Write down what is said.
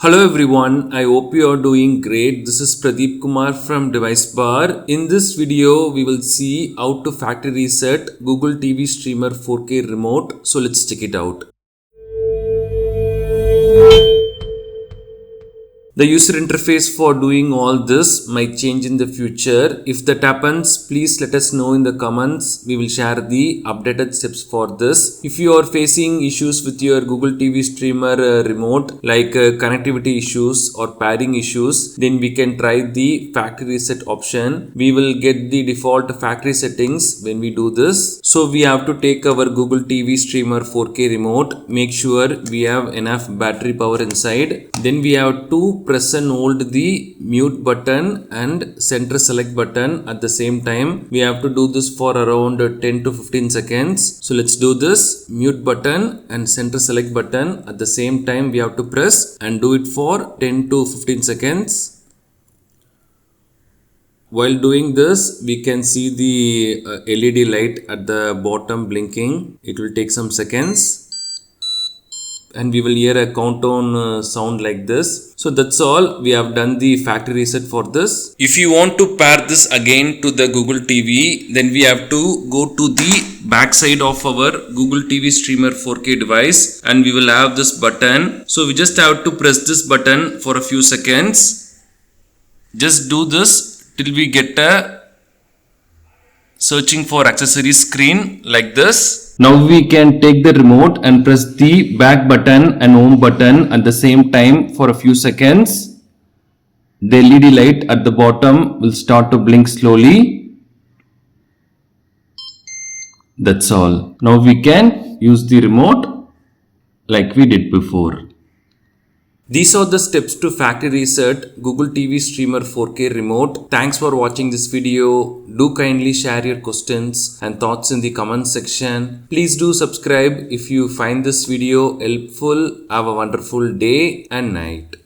Hello everyone, I hope you are doing great. This is Pradeep Kumar from DeviceBAR. In this video, we will see how to factory reset Google TV Streamer 4K remote. So let's check it out. The user interface for doing all this might change in the future. If that happens, please let us know in the comments. We will share the updated steps for this. If you are facing issues with your Google TV streamer remote like connectivity issues or pairing issues, then we can try the factory reset option. We will get the default factory settings when we do this. So we have to take our Google TV streamer 4K remote, make sure we have enough battery power inside. Then we have to press and hold the mute button and center select button at the same time. We have to do this for around 10 to 15 seconds. So let's do this. Mute button and center select button at the same time we have to press and do it for 10 to 15 seconds. While doing this, we can see the LED light at the bottom blinking. It will take some seconds. And we will hear a countdown sound like this. So that's all. We have done the factory reset for this. If you want to pair this again to the Google TV, then we have to go to the back side of our Google TV Streamer 4K device and we will have this button. So we just have to press this button for a few seconds. Just do this till we get a searching for accessories screen like this. Now we can take the remote and press the back button and home button at the same time for a few seconds. The LED light at the bottom will start to blink slowly. That's all. Now we can use the remote like we did before. These are the steps to factory reset Google TV Streamer 4K remote. Thanks for watching this video. Do kindly share your questions and thoughts in the comment section. Please do subscribe if you find this video helpful. Have a wonderful day and night.